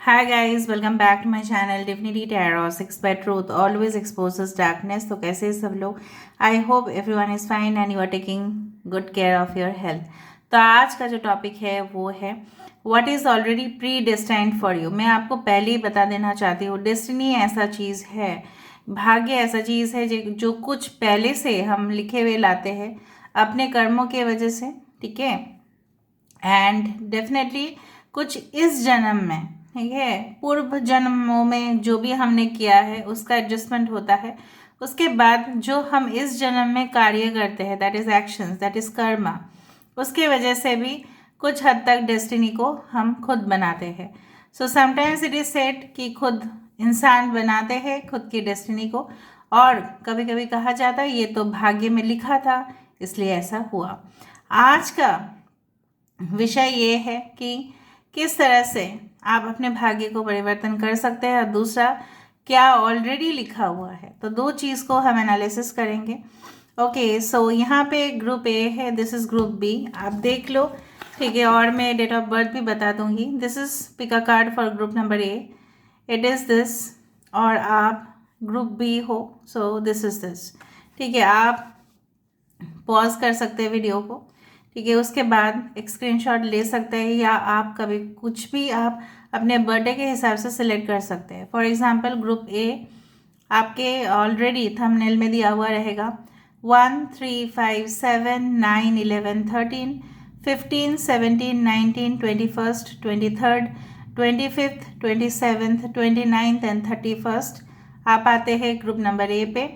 Hi guys, welcome back to my channel Divinity Tarot 6 by Truth always exposes darkness. तो कैसे हैं सब लोग? I hope everyone is fine and you are taking good care of your health. तो आज का जो topic है वो है What is already predestined for you. मैं आपको पहले ही बता देना चाहती हूँ, डेस्टिनी ऐसा चीज़ है, भाग्य ऐसा चीज़ है जो कुछ पहले से हम लिखे हुए लाते हैं अपने कर्मों के वजह से, ठीक है। एंड डेफिनेटली कुछ इस जन्म में, ठीक है, पूर्व जन्मों में जो भी हमने किया है उसका एडजस्टमेंट होता है। उसके बाद जो हम इस जन्म में कार्य करते हैं, that is actions, that is Karma, उसके वजह से भी कुछ हद तक डेस्टिनी को हम खुद बनाते हैं। So sometimes it is said कि खुद इंसान बनाते हैं खुद की डेस्टिनी को, और कभी कभी कहा जाता है ये तो भाग्य में लिखा था इसलिए ऐसा हुआ। आज का विषय ये है कि किस तरह से आप अपने भाग्य को परिवर्तन कर सकते हैं और दूसरा क्या ऑलरेडी लिखा हुआ है। तो दो चीज़ को हम एनालिसिस करेंगे। ओके, सो यहाँ पे ग्रुप ए है, दिस इज़ ग्रुप बी, आप देख लो, ठीक है। और मैं डेट ऑफ बर्थ भी बता दूंगी। This is pick a card for group number A, it is this, और आप ग्रुप बी हो, सो दिस इज़ दिस, ठीक है। आप पॉज कर सकते हैं वीडियो को, ठीक है, उसके बाद एक स्क्रीनशॉट ले सकते हैं, या आप कभी कुछ भी आप अपने बर्थडे के हिसाब से सिलेक्ट कर सकते हैं। फॉर एग्जांपल ग्रुप ए आपके ऑलरेडी थंबनेल में दिया हुआ रहेगा 1 3 5 7 9 11 13 15 17 19 21 23 25 27 29 एंड 31। आप आते हैं ग्रुप नंबर ए पे।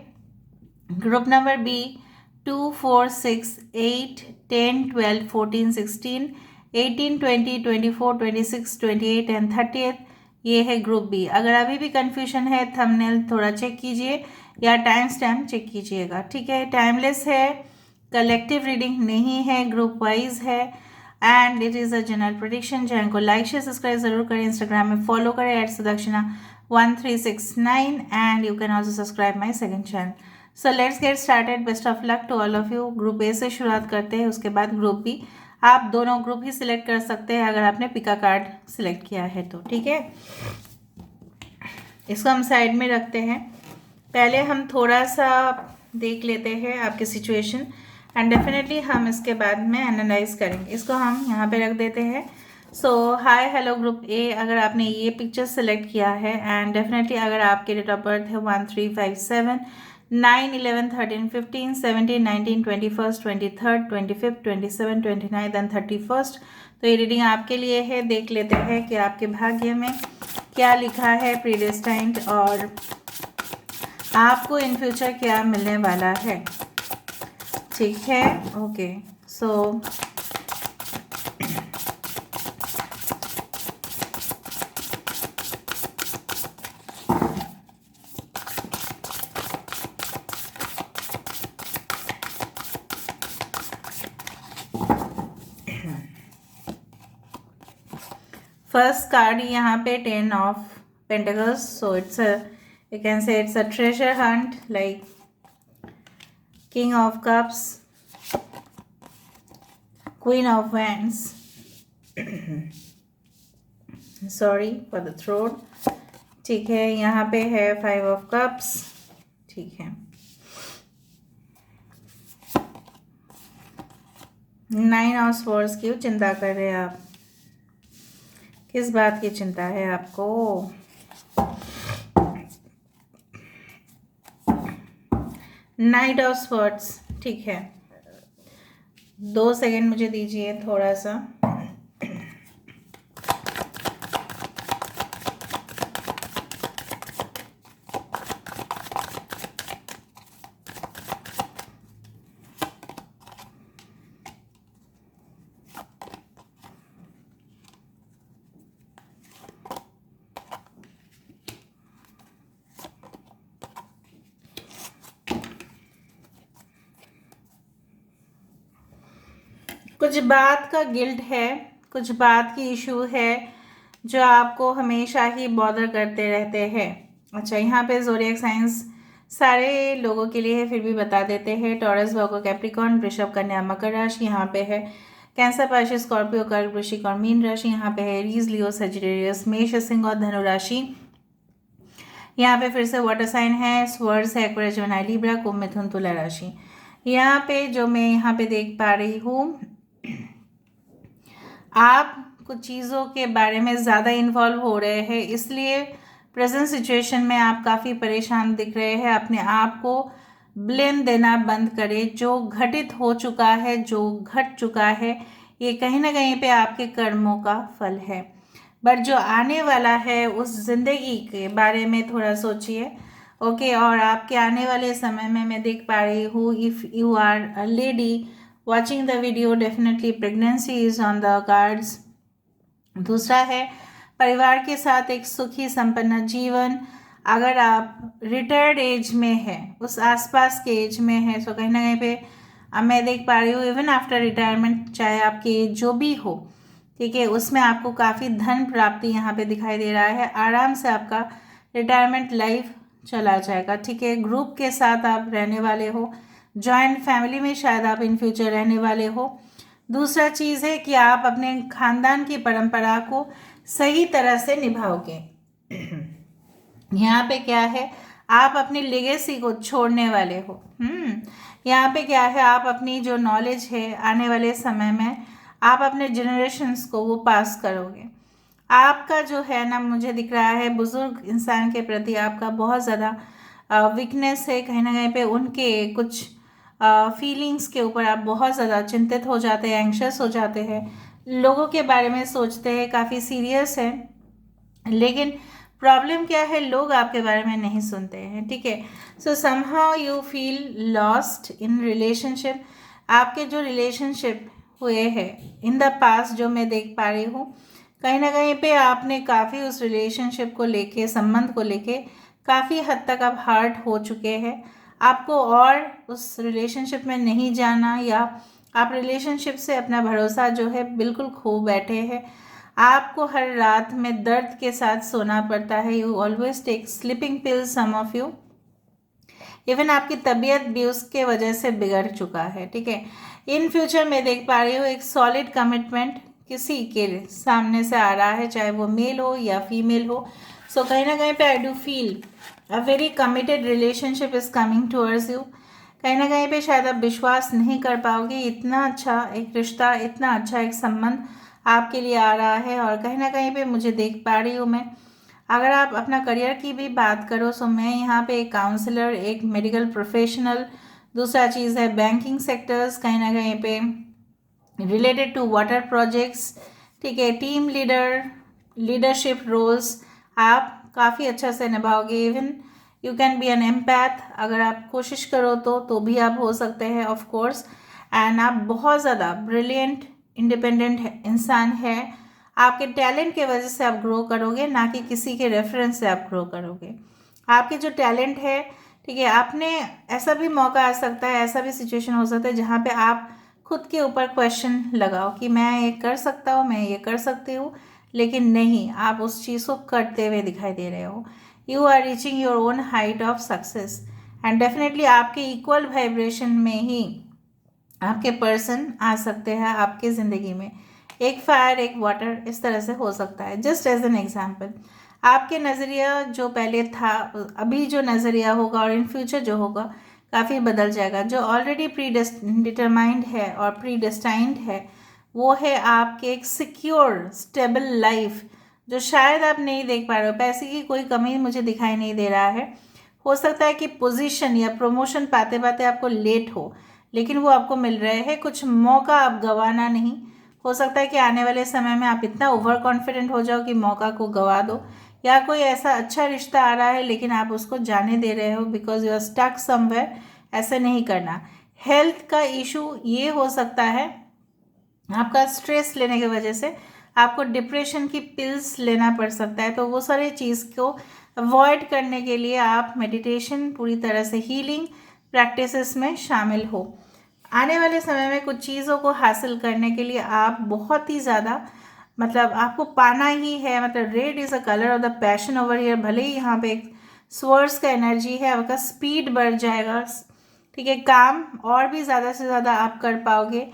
Group number B 2 4 6 8 10 12 14 16 18 20 24 26 28 and 30th, ये है ग्रुप बी। अगर अभी भी कंफ्यूजन है थंबनेल थोड़ा चेक कीजिए या टाइम स्टैम्प चेक कीजिएगा, ठीक है। टाइमलेस है, कलेक्टिव रीडिंग नहीं है, ग्रुप वाइज है, and it is a general prediction. Channel को लाइक शेयर सब्सक्राइब जरूर करें, इंस्टाग्राम में फॉलो करें @sudakshinah1369 and you can also subscribe my second channel. So let's get started. Best of luck to all of you. Group A से शुरुआत करते हैं, उसके बाद ग्रुप बी। आप दोनों ग्रुप ही सिलेक्ट कर सकते हैं अगर आपने पिका कार्ड सिलेक्ट किया है तो, ठीक है। इसको हम साइड में रखते हैं। पहले हम थोड़ा सा देख लेते हैं आपकी सिचुएशन, एंड डेफिनेटली हम इसके बाद में एनालाइज करेंगे। इसको हम यहाँ पे रख देते हैं। सो हाय हेलो ग्रुप ए, अगर आपने ये पिक्चर सेलेक्ट किया है, एंड डेफिनेटली अगर आपके डेट ऑफ बर्थ है 1 3 5 7 9 11 13 15 17 19 21 23 25 27 29 एंड 31, तो ये रीडिंग आपके लिए है। देख लेते हैं कि आपके भाग्य में क्या लिखा है प्रीडेस्टाइन्ड, और आपको इन फ्यूचर क्या मिलने वाला है, ठीक है। ओके, सो फर्स्ट कार्ड यहाँ पे 10 of pentacles, so it's a, you can say it's a treasure hunt, like king of cups, queen of wands, sorry for the throat, ठीक है। यहाँ पे है 5 ऑफ कप्स, ठीक है। 9 ऑफ स्वॉर्ड्स। क्यों चिंता कर रहे हैं आप, किस बात की चिंता है आपको? नाइट ऑफ स्वॉर्ड्स, ठीक है। 2 सेकेंड मुझे दीजिए थोड़ा सा। कुछ बात का गिल्ट है, कुछ बात की इशू है जो आपको हमेशा ही बॉदर करते रहते हैं। अच्छा, यहाँ पे ज़ोडिएक साइंस सारे लोगों के लिए है, फिर भी बता देते हैं। टॉरस, वर्गो, कैप्रिकॉर्न, वृषभ, कन्या, मकर राशि यहाँ पे है। कैंसर, पाशि, स्कॉर्पियो, कर्क, वृश्चिक और मीन राशि। यहाँ पे है एरीज, लियो, सजिटेरियस, मेष, सिंह और धनु राशि। यहाँ पे फिर से वाटर साइन है, स्वर्स है, एक्वेरियस, जेमिनी, लिब्रा, कुंभ, मिथुन, तुला राशि। यहाँ पे जो मैं यहाँ पे देख पा रही हूँ, आप कुछ चीज़ों के बारे में ज़्यादा इन्वॉल्व हो रहे हैं, इसलिए प्रेजेंट सिचुएशन में आप काफ़ी परेशान दिख रहे हैं। अपने आप को ब्लेम देना बंद करें। जो घटित हो चुका है, जो घट चुका है, ये कहीं ना कहीं पे आपके कर्मों का फल है। बट जो आने वाला है उस जिंदगी के बारे में थोड़ा सोचिए। ओके, और आपके आने वाले समय में मैं देख पा रही हूँ, if you are a lady watching the video, definitely pregnancy is on the cards. दूसरा है परिवार के साथ एक सुखी संपन्न जीवन। अगर आप रिटायर्ड एज में है, उस आसपास के एज में है, तो कहीं ना कहीं पे अब मैं देख पा रही हूँ इवन आफ्टर रिटायरमेंट, चाहे आपकी एज जो भी हो, ठीक है, उसमें आपको काफ़ी धन प्राप्ति यहाँ पे दिखाई दे रहा है। आराम से आपका रिटायरमेंट लाइफ चला जाएगा, ठीक है। ग्रुप के साथ आप रहने वाले हो, जॉइंट फैमिली में शायद आप इन फ्यूचर रहने वाले हो। दूसरा चीज़ है कि आप अपने खानदान की परंपरा को सही तरह से निभाओगे। यहाँ पे क्या है, आप अपनी लेगेसी को छोड़ने वाले हो। यहाँ पे क्या है, आप अपनी जो नॉलेज है आने वाले समय में आप अपने जनरेशन्स को वो पास करोगे। आपका जो है ना, मुझे दिख रहा है बुजुर्ग इंसान के प्रति आपका बहुत ज़्यादा वीकनेस है। कहीं ना कहीं पे उनके कुछ फीलिंग्स के ऊपर आप बहुत ज़्यादा चिंतित हो जाते हैं, एंग्शियस हो जाते हैं, लोगों के बारे में सोचते हैं, काफ़ी सीरियस है। लेकिन प्रॉब्लम क्या है, लोग आपके बारे में नहीं सुनते हैं, ठीक है। सो somehow you feel lost in relationship. आपके जो रिलेशनशिप हुए हैं इन द पास्ट, जो मैं देख पा रही हूँ, कहीं ना कहीं पे आपने काफ़ी उस रिलेशनशिप को लेके, संबंध को लेके काफ़ी हद तक आप हर्ट हो चुके हैं। आपको और उस रिलेशनशिप में नहीं जाना, या आप रिलेशनशिप से अपना भरोसा जो है बिल्कुल खो बैठे हैं। आपको हर रात में दर्द के साथ सोना पड़ता है। You always take sleeping pills, some of you. Even आपकी तबीयत भी उसके वजह से बिगड़ चुका है, ठीक है। इन फ्यूचर मैं देख पा रही हूँ एक सॉलिड कमिटमेंट किसी के सामने से आ रहा है, चाहे वो मेल हो या फीमेल हो। सो कहीं ना कहीं पे I do feel a very committed relationship is coming towards you. कहीं ना कहीं पे शायद आप विश्वास नहीं कर पाओगे, इतना अच्छा एक रिश्ता, इतना अच्छा एक संबंध आपके लिए आ रहा है। और कहीं ना कहीं पे मुझे देख पा रही हूँ मैं, अगर आप अपना करियर की भी बात करो, सो मैं यहाँ पे एक काउंसलर, एक मेडिकल प्रोफेशनल, दूसरा चीज़ है बैंकिंग सेक्टर्स, कहीं ना कहीं पे रिलेटेड टू वाटर प्रोजेक्ट्स, ठीक है, टीम लीडर, लीडरशिप रोल्स आप काफ़ी अच्छा से निभाओगे। Even you can be an empath, अगर आप कोशिश करो तो भी आप हो सकते हैं, ऑफ कोर्स। एंड आप बहुत ज़्यादा ब्रिलियंट, इंडिपेंडेंट इंसान है। आपके टैलेंट के वजह से आप ग्रो करोगे, ना कि किसी के रेफरेंस से आप ग्रो करोगे। आपके जो टैलेंट है, ठीक है, आपने ऐसा भी मौका आ सकता है, ऐसा भी सिचुएशन हो सकता है जहाँ पे आप खुद के ऊपर क्वेश्चन लगाओ कि मैं ये कर सकता हूँ, मैं ये कर सकती हूँ, लेकिन नहीं, आप उस चीज़ को करते हुए दिखाई दे रहे हो। You are reaching your own height of success, and definitely आपके इक्वल वाइब्रेशन में ही आपके पर्सन आ सकते हैं आपके ज़िंदगी में। एक फायर, एक वाटर, इस तरह से हो सकता है। जस्ट एज एन एग्जाम्पल, आपके नज़रिया जो पहले था, अभी जो नज़रिया होगा और इन फ्यूचर जो होगा काफ़ी बदल जाएगा। जो ऑलरेडी प्री डिटरमाइंड है और प्री डेस्टाइंड है, वो है आपके एक सिक्योर स्टेबल लाइफ, जो शायद आप नहीं देख पा रहे हो। पैसे की कोई कमी मुझे दिखाई नहीं दे रहा है। हो सकता है कि पोजीशन या प्रमोशन पाते पाते आपको लेट हो, लेकिन वो आपको मिल रहे हैं। कुछ मौका आप गंवाना नहीं। हो सकता है कि आने वाले समय में आप इतना ओवर कॉन्फिडेंट हो जाओ कि मौका को गंवा दो, या कोई ऐसा अच्छा रिश्ता आ रहा है लेकिन आप उसको जाने दे रहे हो because you are stuck somewhere. ऐसा नहीं करना। हेल्थ का इशू ये हो सकता है, आपका स्ट्रेस लेने की वजह से आपको डिप्रेशन की पिल्स लेना पड़ सकता है। तो वो सारी चीज़ को अवॉइड करने के लिए आप मेडिटेशन, पूरी तरह से हीलिंग प्रैक्टिसेस में शामिल हो। आने वाले समय में कुछ चीज़ों को हासिल करने के लिए आप बहुत ही ज़्यादा, मतलब आपको पाना ही है। मतलब red is a colour of the passion over here. भले ही यहाँ पे एक स्वर्ड्स का एनर्जी है, आपका स्पीड बढ़ जाएगा, ठीक है, काम और भी ज़्यादा से ज़्यादा आप कर पाओगे।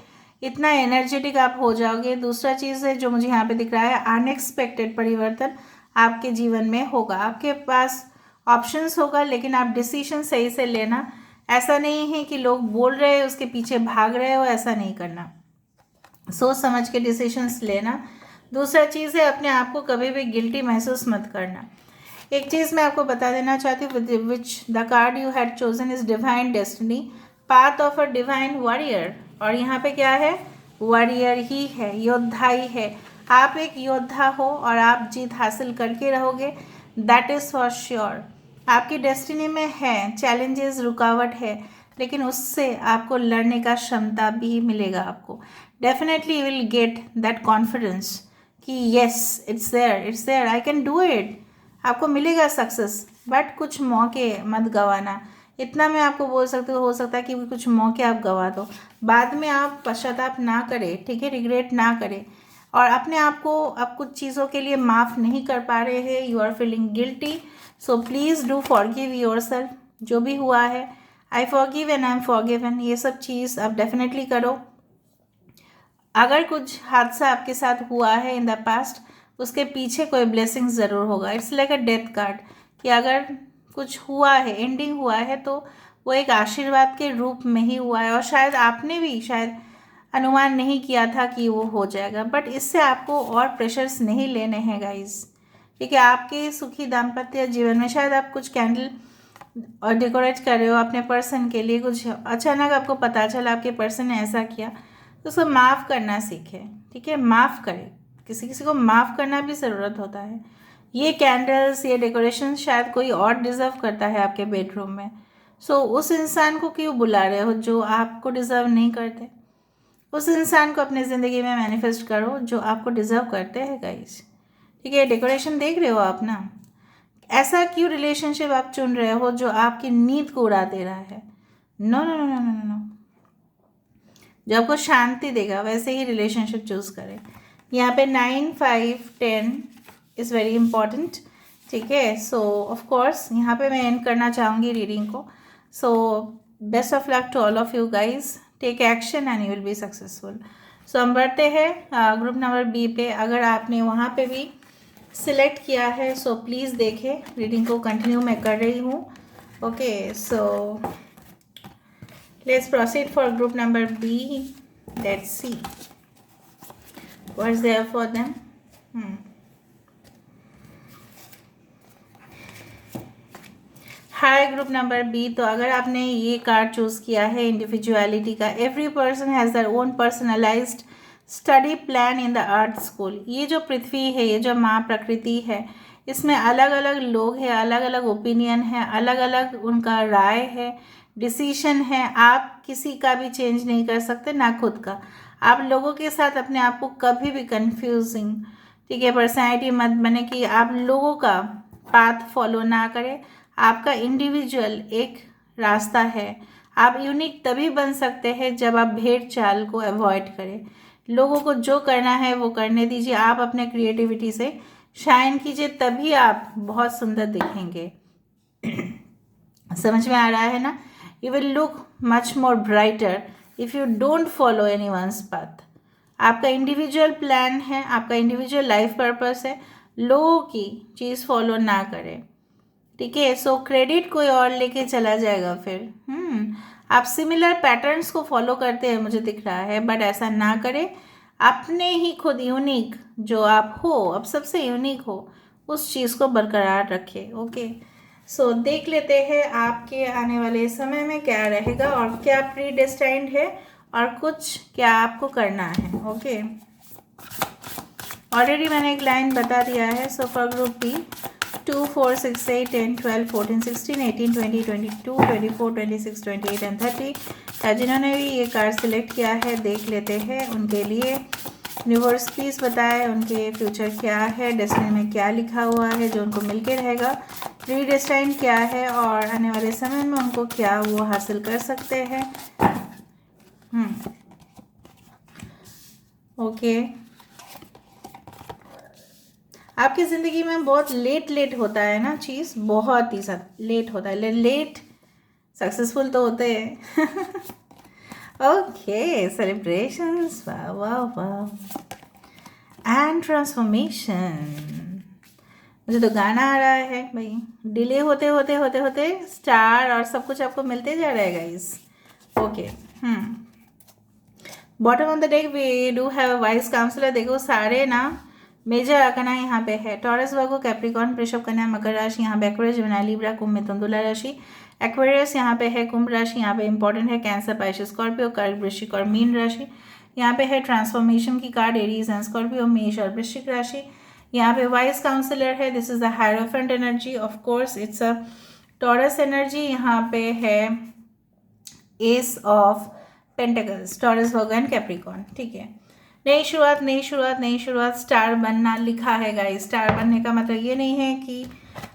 इतना एनर्जेटिक आप हो जाओगे। दूसरा चीज़ है जो मुझे यहाँ पे दिख रहा है, अनएक्सपेक्टेड परिवर्तन आपके जीवन में होगा। आपके पास ऑप्शंस होगा, लेकिन आप डिसीजन सही से लेना। ऐसा नहीं है कि लोग बोल रहे हैं उसके पीछे भाग रहे हो, ऐसा नहीं करना। सोच समझ के डिसीजंस लेना। दूसरा चीज़ है, अपने आप को कभी भी गिल्टी महसूस मत करना। एक चीज़ मैं आपको बता देना चाहती हूँ, which the card you had chosen is divine destiny, path of a divine warrior. और यहाँ पे क्या है, वॉरियर ही है, योद्धा ही है। आप एक योद्धा हो और आप जीत हासिल करके रहोगे, दैट इज़ फॉर श्योर। आपकी डेस्टिनी में है चैलेंजेस, रुकावट है, लेकिन उससे आपको लड़ने का क्षमता भी मिलेगा। आपको definitely you will get that confidence कि yes it's there, I can do it. आपको मिलेगा सक्सेस, बट कुछ मौके मत गंवाना। इतना मैं आपको बोल सकती हूँ, हो सकता है कि कुछ मौके आप गंवा दो, बाद में आप पश्चाताप ना करें, ठीक है, रिग्रेट ना करें। और अपने आप को अब कुछ चीज़ों के लिए माफ़ नहीं कर पा रहे हैं, you are feeling guilty, so please do forgive yourself. जो भी हुआ है, I forgive and I am forgiven, ये सब चीज़ आप डेफिनेटली करो। अगर कुछ हादसा आपके साथ हुआ है इन द पास्ट, उसके पीछे कोई ब्लेसिंग ज़रूर होगा। It's like a death card, कि अगर कुछ हुआ है, एंडिंग हुआ है, तो वो एक आशीर्वाद के रूप में ही हुआ है। और शायद आपने भी शायद अनुमान नहीं किया था कि वो हो जाएगा, बट इससे आपको और प्रेशर्स नहीं लेने हैं गाइस, ठीक है। आपके सुखी दाम्पत्य जीवन में शायद आप कुछ कैंडल और डेकोरेट कर रहे हो अपने पर्सन के लिए, कुछ अचानक आपको पता चला आपके पर्सन ने ऐसा किया, तो उसको माफ़ करना सीखें, ठीक है। माफ़ करें, किसी किसी को माफ़ करना भी ज़रूरत होता है। ये कैंडल्स, ये डेकोरेशन शायद कोई और डिज़र्व करता है आपके बेडरूम में, सो उस इंसान को क्यों बुला रहे हो जो आपको डिज़र्व नहीं करते। उस इंसान को अपनी ज़िंदगी में मैनिफेस्ट करो जो आपको डिज़र्व करते हैं गाइस, ठीक है। डेकोरेशन देख रहे हो आप ना, ऐसा क्यों रिलेशनशिप आप चुन रहे हो जो आपकी नींद को उड़ा दे रहा है। No no no no no no, जो आपको शांति देगा वैसे ही रिलेशनशिप चूज़ करें। यहाँ पे 9, 5, 10 इज़ वेरी इंपॉर्टेंट, ठीक है। सो ऑफ कोर्स यहाँ पे मैं एंड करना चाहूँगी रीडिंग को। So best of luck to all of you guys, take action and you will be successful. So हम बढ़ते हैं ग्रुप नंबर बी पे। अगर आपने वहाँ पे भी सिलेक्ट किया है सो प्लीज़ देखें, रीडिंग को कंटिन्यू मैं कर रही हूँ। Okay, so let's proceed for group number B. Let's see what's there for them. Hi group number B. तो अगर आपने ये कार्ड चूज़ किया है इंडिविजुअलिटी का, every person has their own personalised study plan in the earth school. ये जो पृथ्वी है, ये जो माँ प्रकृति है, इसमें अलग अलग लोग हैं, अलग अलग ओपिनियन है, अलग अलग उनका राय है, डिसीशन है। आप किसी का भी चेंज नहीं कर सकते, ना खुद का। आप लोगों के साथ अपने आप को कभी भी कंफ्यूजिंग, ठीक है, पर्सनैलिटी मत बने कि आप लोगों का पाथ फॉलो ना करें। आपका इंडिविजुअल एक रास्ता है। आप यूनिक तभी बन सकते हैं जब आप भेड़ चाल को अवॉइड करें। लोगों को जो करना है वो करने दीजिए, आप अपने क्रिएटिविटी से शाइन कीजिए, तभी आप बहुत सुंदर दिखेंगे। समझ में आ रहा है ना? You will look much more brighter if you don't follow anyone's path. आपका इंडिविजुअल प्लान है, आपका इंडिविजुअल लाइफ पर्पस है, लोगों की चीज़ फॉलो ना करें, ठीक है। सो क्रेडिट कोई और लेके चला जाएगा फिर। आप सिमिलर पैटर्न्स को फॉलो करते हैं मुझे दिख रहा है, बट ऐसा ना करें। अपने ही खुद यूनिक जो आप हो, अब सबसे यूनिक हो, उस चीज़ को बरकरार रखें। ओके, सो देख लेते हैं आपके आने वाले समय में क्या रहेगा और क्या प्री डेस्टाइंड है और कुछ क्या आपको करना है। ओके, ऑलरेडी मैंने एक लाइन बता दिया है। So for group B 2, 4, 6, 8, 10, 12, 14, 16, 18, 20, 22, 24, 26, 28 and 30। जिन्होंने भी ये कार्ड सिलेक्ट किया है देख लेते हैं उनके लिए यूनिवर्स प्लीज़ बताए उनके फ्यूचर क्या है, डेस्टिनी में क्या लिखा हुआ है जो उनको मिलके रहेगा, प्री डेस्टाइंड क्या है और आने वाले समय में उनको क्या वो हासिल कर सकते हैं। ओके, आपकी ज़िंदगी में बहुत लेट होता है ना चीज़, बहुत ही लेट होता है। लेट सक्सेसफुल तो होते हैं ओके, सेलिब्रेशंस, वाह वाह वाह, एंड ट्रांसफॉर्मेशन। मुझे तो गाना आ रहा है भाई। डिले होते होते होते होते स्टार और सब कुछ आपको मिलते जा रहा है guys. Okay, bottom of the deck we do have vice counsellor. देखो सारे ना मेजर आर्कना यहाँ पे है। टॉरस, वर्गो, कैप्रिकॉर्न, वृषभ, कन्या, मकर राशि यहाँ पे, एक्वेरियस, जेमिनी, लिब्रा, कुंभ, मिथुन, तुला राशि। एक्वेरियस यहाँ पे है, कुंभ राशि यहाँ पे इंपॉर्टेंट है, कैंसर, पाइसेस, स्कॉर्पियो, कर्क, वृश्चिक और मीन राशि। यहाँ पे है ट्रांसफॉर्मेशन की कार्ड, एरीज एंड स्कॉर्पियो, मेष और वृश्चिक राशि। यहाँ पे वाइस काउंसलर है, this is the hierophant energy, of course it's a Taurus energy. यहाँ पे है S of pentacles, taurus, Virgo and Capricorn. ठीक है, नई शुरुआत, नई शुरुआत, नई शुरुआत, स्टार बनना लिखा है गाइस। स्टार बनने का मतलब ये नहीं है कि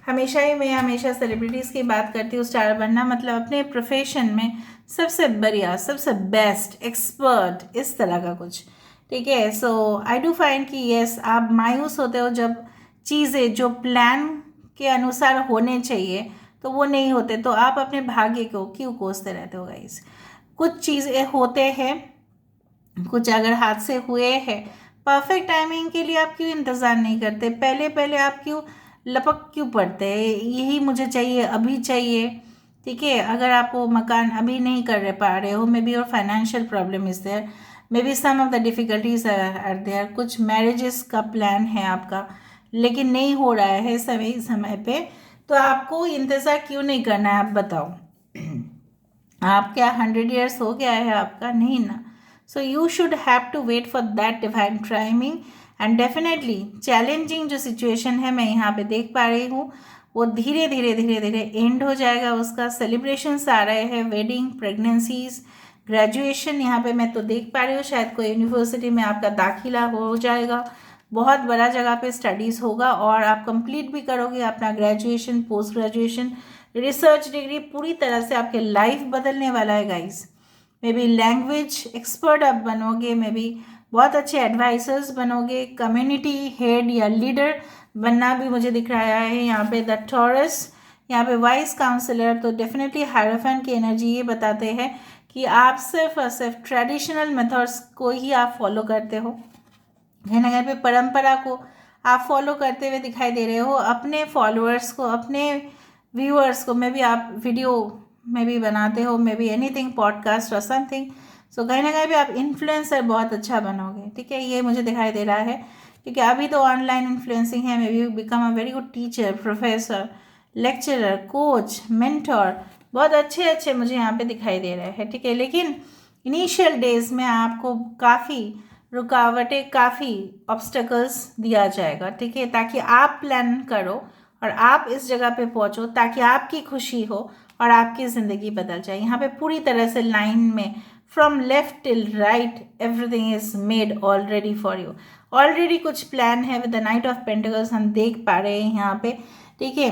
हमेशा ही मैं हमेशा सेलिब्रिटीज़ की बात करती हूँ। स्टार बनना मतलब अपने प्रोफेशन में सबसे बढ़िया, सबसे बेस्ट, एक्सपर्ट, इस तरह का कुछ। ठीक है, सो आई डू फाइंड कि यस, आप मायूस होते हो जब चीज़ें जो प्लान के अनुसार होने चाहिए तो वो नहीं होते, तो आप अपने भाग्य को क्यों कोसते रहते हो गाइस। कुछ चीज़ें होते हैं, कुछ अगर हाथ से हुए हैं, परफेक्ट टाइमिंग के लिए आप क्यों इंतज़ार नहीं करते, पहले पहले आप क्यों लपक क्यों पड़ते हैं, यही मुझे चाहिए, अभी चाहिए। ठीक है, अगर आप वो मकान अभी नहीं कर पा रहे हो, maybe your financial problem is there, maybe some of the difficulties are there, कुछ मैरिजेस का प्लान है आपका लेकिन नहीं हो रहा है समय पे, तो आपको इंतज़ार क्यों नहीं करना है, आप बताओ। आप क्या 100 ईयर्स हो गया है आपका, नहीं ना। So you should have to wait for that divine timing. And definitely challenging जो सिचुएशन है मैं यहाँ पे देख पा रही हूँ, वो धीरे धीरे धीरे धीरे एंड हो जाएगा उसका। सेलिब्रेशंस आ रहे हैं, वेडिंग, प्रेगनेंसीज, ग्रेजुएशन, यहाँ पे मैं तो देख पा रही हूँ शायद कोई यूनिवर्सिटी में आपका दाखिला हो जाएगा, बहुत बड़ा जगह पे स्टडीज़ होगा और आप कंप्लीट भी करोगे अपना graduation, post graduation, research degree, पूरी तरह से आपके लाइफ बदलने वाला है guys. May be language expert आप बनोगे, मे बी बहुत अच्छे एडवाइजर्स बनोगे, कम्युनिटी हेड या लीडर बनना भी मुझे दिख रहा है यहाँ पे। द टॉरस, यहाँ पे वाइस काउंसलर, तो डेफिनेटली हायरोफेंट की एनर्जी ये बताते हैं कि आप सिर्फ और सिर्फ ट्रेडिशनल मेथड्स को ही आप फॉलो करते हो, कहीं ना कहीं पे परंपरा को आप फॉलो करते हुए दिखाई दे रहे हो। अपने फॉलोअर्स को, अपने व्यूअर्स को, मे बी आप वीडियो में भी बनाते हो, मे बी एनीथिंग, पॉडकास्ट और समथिंग, सो कहीं ना कहीं भी आप इन्फ्लुएंसर बहुत अच्छा बनोगे। ठीक है, ये मुझे दिखाई दे रहा है क्योंकि अभी तो ऑनलाइन इन्फ्लुएंसिंग है, may be become a very good teacher, professor, lecturer, coach, mentor, बहुत अच्छे अच्छे मुझे यहाँ पे दिखाई दे रहे हैं। ठीक है, लेकिन इनिशियल डेज में आपको काफ़ी रुकावटें, काफ़ी ऑब्स्टेकल्स दिया जाएगा। ठीक है, ताकि आप प्लान करो और आप इस जगह पे पहुंचो ताकि आपकी खुशी हो और आपकी ज़िंदगी बदल जाए। यहाँ पे पूरी तरह से लाइन में from left till right everything is made already for you. Already कुछ प्लान है with the night of pentacles, हम देख पा रहे हैं यहाँ पे। ठीक है,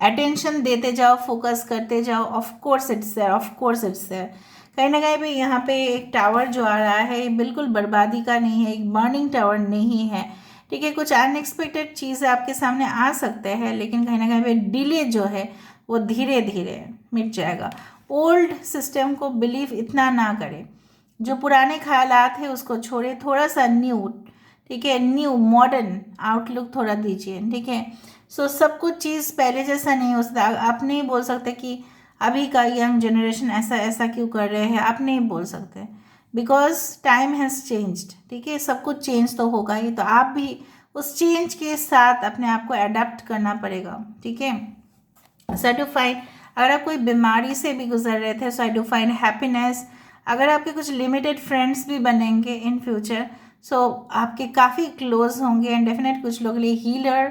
अटेंशन देते जाओ, फोकस करते जाओ, of course it's there, of course it's there. कहीं ना कहीं भी यहाँ पे एक टावर जो आ रहा है बिल्कुल बर्बादी का नहीं है, एक बर्निंग टावर नहीं है। ठीक है, कुछ अनएक्सपेक्टेड चीज़ें आपके सामने आ सकते हैं लेकिन कहीं ना कहीं पे डिले जो है वो धीरे धीरे मिट जाएगा। ओल्ड सिस्टम को बिलीव इतना ना करें, जो पुराने ख्यालात है उसको छोड़े, थोड़ा सा न्यू, ठीक है, न्यू मॉडर्न आउटलुक थोड़ा दीजिए। ठीक है, सो सब कुछ चीज़ पहले जैसा नहीं हो सकता। आप नहीं बोल सकते कि अभी का यंग जनरेशन ऐसा ऐसा क्यों कर रहे हैं, आप नहीं बोल सकते, बिकॉज टाइम हैज़ चेंज्ड। ठीक है, सब कुछ चेंज तो होगा ही, तो आप भी उस चेंज के साथ अपने आप को अडेप्ट करना पड़ेगा। ठीक है, सो आई डू फाइंड, अगर आप कोई बीमारी से भी गुजर रहे थे, सो आई डू फाइंड हैप्पीनेस। अगर आपके कुछ लिमिटेड फ्रेंड्स भी बनेंगे इन फ्यूचर, सो आपके काफ़ी क्लोज होंगे एंड डेफिनेट कुछ लोग के लिए हीलर।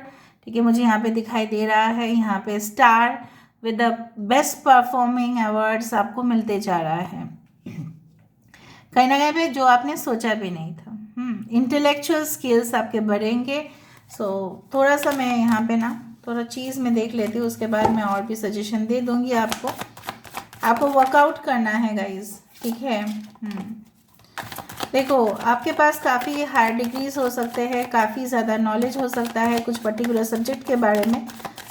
ठीक है, मुझे यहाँ पे दिखाई दे रहा है, यहाँ पे star with the best performing awards आपको मिलते जा रहा है, कहीं ना कहीं पे जो आपने सोचा भी नहीं था। इंटेलेक्चुअल स्किल्स आपके बढ़ेंगे। सो थोड़ा सा मैं यहाँ पे ना थोड़ा चीज़ में देख लेती हूँ, उसके बाद मैं और भी सजेशन दे दूँगी आपको वर्कआउट करना है गाइज। ठीक है, देखो आपके पास काफ़ी हायर डिग्रीज हो सकते हैं, काफ़ी ज़्यादा नॉलेज हो सकता है कुछ पर्टिकुलर सब्जेक्ट के बारे में।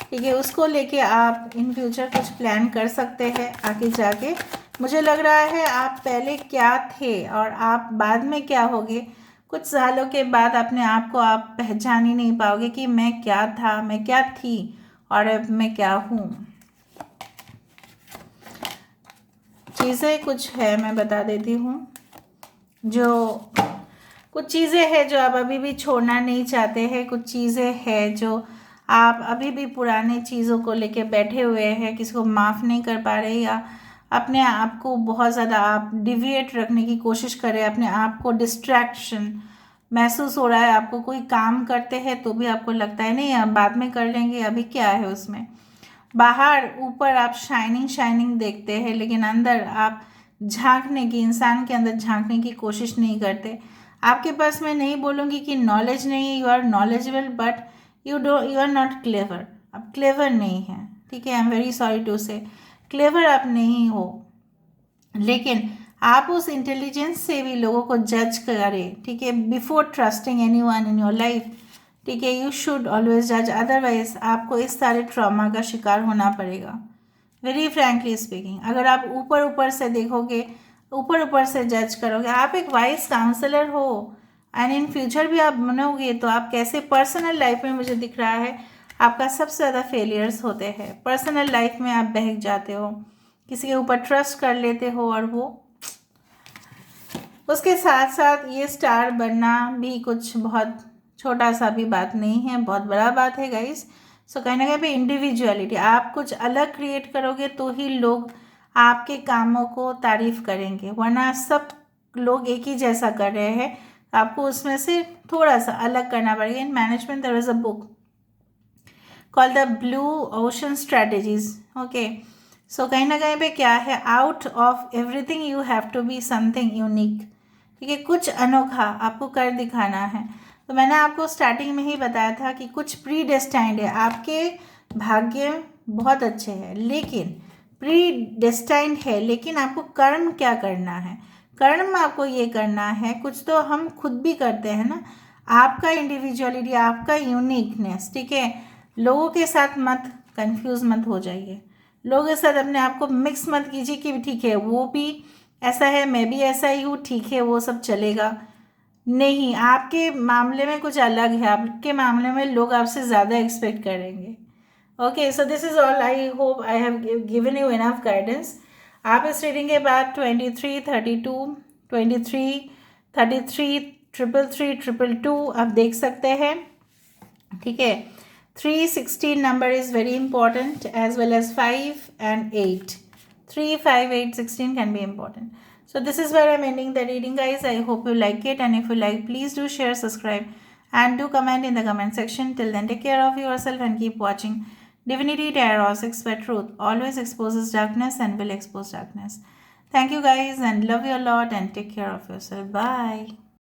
ठीक है, उसको लेके आप इन फ्यूचर कुछ प्लान कर सकते हैं आगे जाके, मुझे लग रहा है आप पहले क्या थे और आप बाद में क्या होगे। कुछ सालों के बाद अपने आप को आप पहचान ही नहीं पाओगे कि मैं क्या था, मैं क्या थी और अब मैं क्या हूँ। चीज़ें कुछ है, मैं बता देती हूँ। जो कुछ चीज़ें हैं जो आप अभी भी छोड़ना नहीं चाहते हैं, कुछ चीज़ें हैं जो आप अभी भी पुरानी चीज़ों को लेके बैठे हुए हैं, किसी को माफ़ नहीं कर पा रहे, या अपने आप को बहुत ज़्यादा आप डिविएट रखने की कोशिश करें, अपने आप को डिस्ट्रैक्शन महसूस हो रहा है आपको। कोई काम करते हैं तो भी आपको लगता है नहीं, अब बाद में कर लेंगे, अभी क्या है उसमें। बाहर ऊपर आप शाइनिंग शाइनिंग देखते हैं, लेकिन अंदर आप झांकने की, इंसान के अंदर झांकने की कोशिश नहीं करते। आपके पास मैं नहीं बोलूँगी कि नॉलेज नहीं है, you are knowledgeable, but you are not clever. आप क्लेवर नहीं हैं, ठीक है। I am very sorry to say, clever आप नहीं हो, लेकिन आप उस इंटेलिजेंस से भी लोगों को जज करें, ठीक है, before trusting any one in your life, ठीक है। यू शुड ऑलवेज जज, अदरवाइज आपको इस सारे ट्रॉमा का शिकार होना पड़ेगा। वेरी फ्रैंकली स्पीकिंग, अगर आप ऊपर ऊपर से देखोगे, ऊपर ऊपर से जज करोगे, आप एक वाइज काउंसलर हो एंड इन फ्यूचर भी आप बनोगे, तो आप कैसे पर्सनल लाइफ में, मुझे दिख रहा है आपका सबसे ज़्यादा फेलियर्स होते हैं। पर्सनल लाइफ में आप बहक जाते हो, किसी के ऊपर ट्रस्ट कर लेते हो, और वो उसके साथ साथ ये स्टार बनना भी कुछ बहुत छोटा सा भी बात नहीं है, बहुत बड़ा बात है गाइस। सो कहीं ना कहीं पे इंडिविजुअलिटी, आप कुछ अलग क्रिएट करोगे तो ही लोग आपके कामों को तारीफ करेंगे, वरना सब लोग एक ही जैसा कर रहे हैं, आपको उसमें से थोड़ा सा अलग करना पड़ेगा। In management there is a book called the blue ocean strategies, okay. So कहीं ना कहीं पे क्या है, out of everything you have to be something unique, ठीक है, कुछ अनोखा आपको कर दिखाना है। तो मैंने आपको स्टार्टिंग में ही बताया था कि कुछ प्री डेस्टाइंड है, आपके भाग्य बहुत अच्छे हैं, लेकिन प्री डेस्टाइंड है, लेकिन आपको कर्म क्या करना है। कर्म आपको ये करना है, कुछ तो हम खुद भी करते हैं ना, आपका इंडिविजुअलिटी, आपका यूनिकनेस, ठीक है। लोगों के साथ मत कंफ्यूज मत हो जाइए, लोगों के साथ अपने आप को मिक्स मत कीजिए कि ठीक है वो भी ऐसा है, मैं भी ऐसा ही हूँ, ठीक है, वो सब चलेगा। नहीं, आपके मामले में कुछ अलग है, आपके मामले में लोग आपसे ज़्यादा एक्सपेक्ट करेंगे। Okay, so this is all, I hope I have given you enough guidance. आप इस रीडिंग के बाद 23, 32, 23, 33, 333, 222 आप देख सकते हैं, ठीक है। 316 number is very important, as well as 5 and 8. 3, 5, 8, 16 can be important. So this is where I'm ending the reading, guys. I hope you like it, and if you like, please do share, subscribe, and do comment in the comment section. Till then, take care of yourself and keep watching Divinity Tarot 6 by Truth. Always exposes darkness and will expose darkness. Thank you, guys, and love you a lot, and take care of yourself. Bye.